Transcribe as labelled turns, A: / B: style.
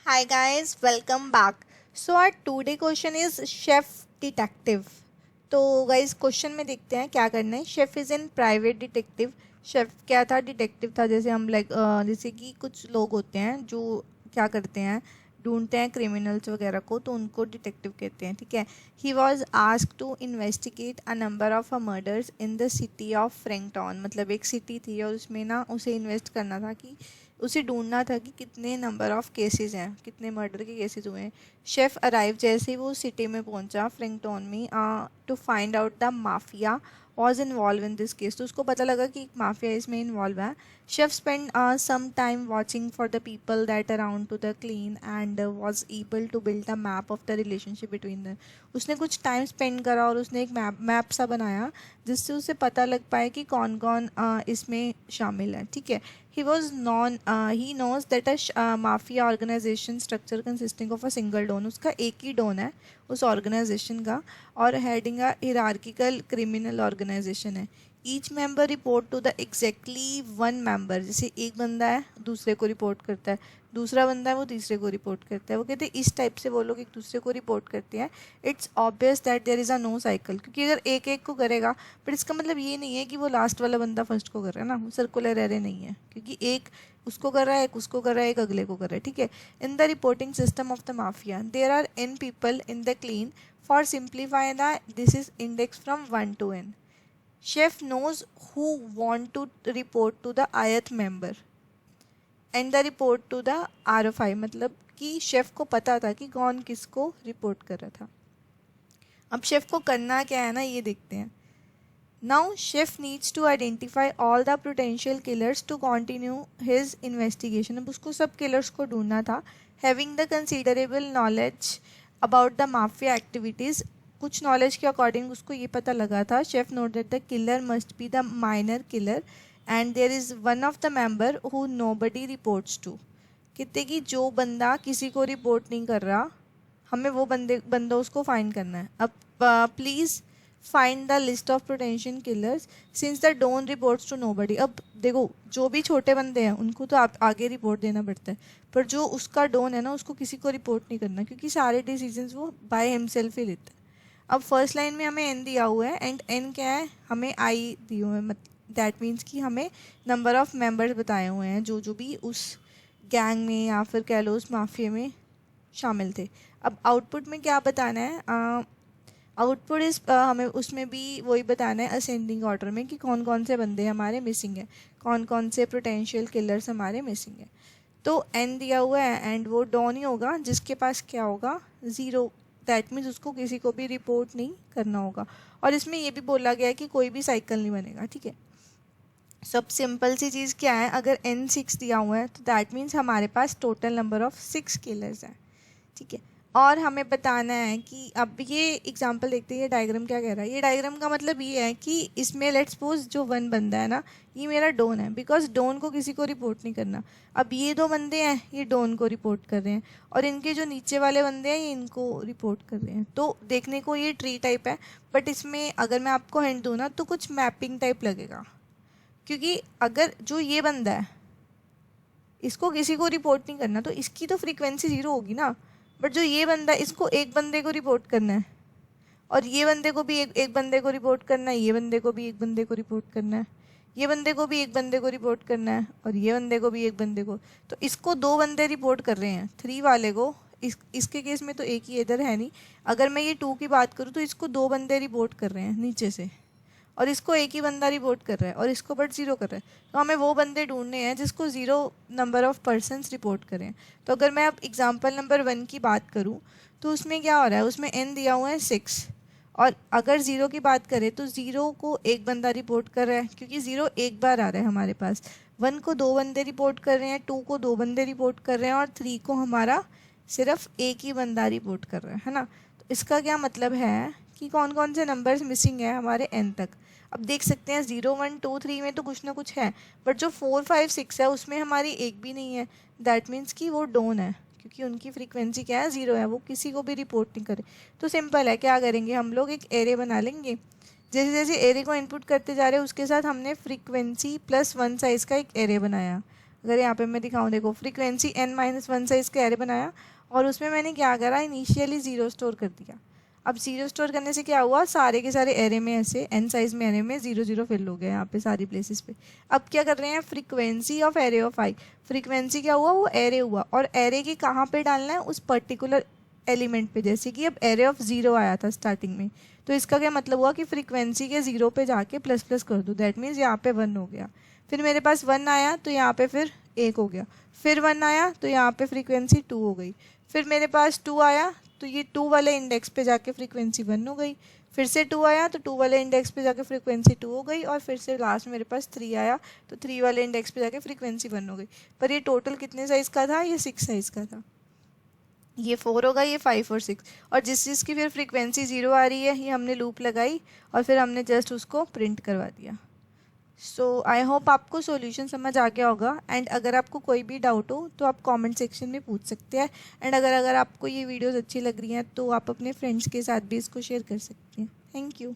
A: Hi guys, welcome back. So our today question is chef detective. तो guys question में देखते हैं क्या करना है. Chef is in private detective. Chef क्या था? डिटेक्टिव था. जैसे हम जैसे कि कुछ लोग होते हैं जो क्या करते हैं, ढूंढते हैं क्रिमिनल्स वगैरह को, तो उनको डिटेक्टिव कहते हैं. ठीक है. He was asked to investigate a number of murders in the city of Frankton. मतलब एक सिटी थी और उसमें ना उसे इन्वेस्ट करना था, कि उसे ढूंढना था कि कितने नंबर ऑफ केसेस हैं, कितने मर्डर के केसेस हुए हैं. शेफ अराइव, जैसे ही वो सिटी में पहुंचा फ्रैंकटन में, to find out the mafia was involve in this case. तो उसको पता लगा कि एक माफिया इसमें इन्वॉल्व है. Chef spend some time watching for the people that around to the clan and was able to build a map of the relationship between the. उसने कुछ टाइम स्पेंड करा और उसने एक मैप सा बनाया जिससे उसे पता लग पाए कि कौन कौन इसमें शामिल है. ठीक है. He knows that a mafia organization structure consisting of a single don. उसका एक ही डॉन है उस ऑर्गेनाइजेशन का, और heading a hierarchical criminal organization है. Each member report to the exactly one member. जैसे एक बंदा है दूसरे को रिपोर्ट करता है, दूसरा बंदा है वो तीसरे को रिपोर्ट करता है. वो कहते हैं इस टाइप से वो लोग एक दूसरे को रिपोर्ट करते हैं. It's obvious that there is a no cycle, क्योंकि अगर एक एक को करेगा, बट इसका मतलब ये नहीं है कि वो लास्ट वाला बंदा फर्स्ट को कर रहा है ना, वो सर्कुलर एरे नहीं है, क्योंकि एक उसको कर रहा है, एक उसको कर रहा है, एक अगले को कर रहा है. ठीक है. In the reporting system of the mafia there are n people in the clan. For simplify the this is index from 1 to n. Chef knows who want to report to the ith member and the report to the RFI. मतलब कि chef को पता था कि कौन किसको report कर रहा था. अब शेफ को करना क्या है ना, ये देखते हैं. Now chef needs to identify all the potential killers to continue his investigation. अब उसको सब killers को ढूंढना था. Having the considerable knowledge about the mafia activities, कुछ knowledge के according उसको ये पता लगा था. Chef noted that the killer must be the minor killer and there is one of the member who nobody reports to. कहते कि जो बंदा किसी को रिपोर्ट नहीं कर रहा, हमें वो बंदा उसको फाइंड करना है. अब please find the list of potential killers since the don reports to nobody. अब देखो, जो भी छोटे बंदे हैं उनको तो आप आगे रिपोर्ट देना पड़ता है, पर जो उसका डोन है ना उसको किसी को रिपोर्ट नहीं करना, क्योंकि सारे डिसीजंस वो बाय हिमसेल्फ ही लेता है. अब फर्स्ट लाइन में हमें एन दिया हुआ है, एंड एन क्या है, हमें आई दिए हुए हैं. दैट मीन्स कि हमें नंबर ऑफ मेंबर्स बताए हुए हैं जो जो भी उस गैंग में या फिर कह लो उस माफिया में शामिल थे. अब आउटपुट में क्या बताना है, आउटपुट इस हमें उसमें भी वही बताना है असेंडिंग ऑर्डर में कि कौन कौन से बंदे हमारे मिसिंग है, कौन कौन से पोटेंशियल किलर्स हमारे मिसिंग है. तो एन दिया हुआ है एंड वो डॉन ही होगा जिसके पास क्या होगा, ज़ीरो. दैट मीन्स उसको किसी को भी रिपोर्ट नहीं करना होगा. और इसमें ये भी बोला गया है कि कोई भी साइकिल नहीं बनेगा. ठीक है. सब सिंपल सी चीज़ क्या है, अगर एन 6 दिया हुआ है तो दैट मीन्स हमारे पास टोटल नंबर ऑफ 6 किलर्स हैं. ठीक है. और हमें बताना है कि अब ये एग्जांपल देखते हैं, ये डायग्राम क्या कह रहा है. ये डायग्राम का मतलब ये है कि इसमें लेट्स सपोज जो वन बंदा है ना, ये मेरा डोन है, बिकॉज डोन को किसी को रिपोर्ट नहीं करना. अब ये दो बंदे हैं, ये डोन को रिपोर्ट कर रहे हैं, और इनके जो नीचे वाले बंदे हैं ये इनको रिपोर्ट कर रहे हैं. तो देखने को ये ट्री टाइप है, बट इसमें अगर मैं आपको हिंट दूँ ना तो कुछ मैपिंग टाइप लगेगा, क्योंकि अगर जो ये बंदा है इसको किसी को रिपोर्ट नहीं करना तो इसकी तो फ्रीक्वेंसी 0 होगी ना. बट जो ये बंदा, इसको एक बंदे को रिपोर्ट करना है, और ये बंदे को भी एक बंदे को रिपोर्ट करना है, ये बंदे को भी एक बंदे को रिपोर्ट करना है, ये बंदे को भी एक बंदे को रिपोर्ट करना है, और ये बंदे को भी एक बंदे को. तो इसको दो बंदे रिपोर्ट कर रहे हैं, 3 वाले को. इसके केस में तो एक ही इधर है नहीं. अगर मैं ये 2 की बात करूँ तो इसको 2 बंदे रिपोर्ट कर रहे हैं नीचे से, और इसको एक ही बंदा रिपोर्ट कर रहा है, और इसको बट 0 कर रहा है. तो हमें वो बंदे ढूंढने हैं जिसको 0 नंबर ऑफ पर्सन्स रिपोर्ट करें. तो अगर मैं अब एग्जांपल नंबर 1 की बात करूं तो उसमें क्या हो रहा है, उसमें n दिया हुआ है 6, और अगर 0 की बात करें तो 0 को एक बंदा रिपोर्ट कर रहा है, क्योंकि 0 एक बार आ रहा है हमारे पास. 1 को 2 बंदे रिपोर्ट कर रहे हैं, 2 को 2 बंदे रिपोर्ट कर रहे हैं, और 3 को हमारा सिर्फ एक ही बंदा रिपोर्ट कर रहा है ना. तो इसका क्या मतलब है कि कौन कौन से नंबर्स मिसिंग है हमारे n तक. अब देख सकते हैं 0 1 2 3 में तो कुछ ना कुछ है, बट जो 4 5 6 है उसमें हमारी एक भी नहीं है. दैट मीन्स कि वो डोन है, क्योंकि उनकी फ्रीक्वेंसी क्या है, 0 है, वो किसी को भी रिपोर्ट नहीं करे. तो सिंपल है, क्या करेंगे हम लोग, एक एरे बना लेंगे. जैसे जैसे एरे को इनपुट करते जा रहे हैं उसके साथ हमने फ्रीक्वेंसी +1 साइज़ का एक एरे बनाया. अगर यहाँ पे मैं दिखाऊँ, देखो फ्रीक्वेंसी n-1 से इसका एरे बनाया और उसमें मैंने क्या करा, इनिशियली 0 स्टोर कर दिया। अब 0 स्टोर करने से क्या हुआ, सारे के सारे एरे में ऐसे n साइज में एरे में 0 0 फिल हो गया यहाँ पे सारी प्लेसेस पे। अब क्या कर रहे हैं, frequency of array of i, frequency क्या हुआ, वो एरे हुआ, और एरे के कहाँ पे डालना है, उस पर्टिकुलर एलिमेंट पे। जैसे कि अब एरे ऑफ 0 आया था स्टार्टिंग में, तो इसका क्या मतलब हुआ कि फ्रीक्वेंसी के 0 पे जाके प्लस प्लस कर दो, दैट मीन्स यहाँ पे 1 हो गया। फिर मेरे पास 1 आया तो यहाँ पे फिर 1 हो गया, फिर 1 आया तो यहाँ पे फ्रीक्वेंसी 2 हो गई, फिर मेरे पास 2 आया तो ये 2 वाले इंडेक्स पे जाके फ्रीक्वेंसी 1 हो गई, फिर से 2 आया तो 2 वाले इंडेक्स पे जाके फ्रीक्वेंसी 2 हो गई, और फिर से लास्ट मेरे पास 3 आया तो 3 वाले इंडेक्स पे जाके फ्रीक्वेंसी 1 हो गई। पर ये टोटल कितने साइज़ का था, ये 6 साइज़ का था। ये 4 होगा, ये 5 और 6, और जिस चीज़ की फिर फ्रीक्वेंसी 0 आ रही है ये हमने लूप लगाई और फिर हमने जस्ट उसको प्रिंट करवा दिया। सो आई होप आपको सॉल्यूशन समझ आ गया होगा, एंड अगर आपको कोई भी डाउट हो तो आप कमेंट सेक्शन में पूछ सकते हैं, एंड अगर आपको ये वीडियोस अच्छी लग रही हैं तो आप अपने फ्रेंड्स के साथ भी इसको शेयर कर सकते हैं। Thank you.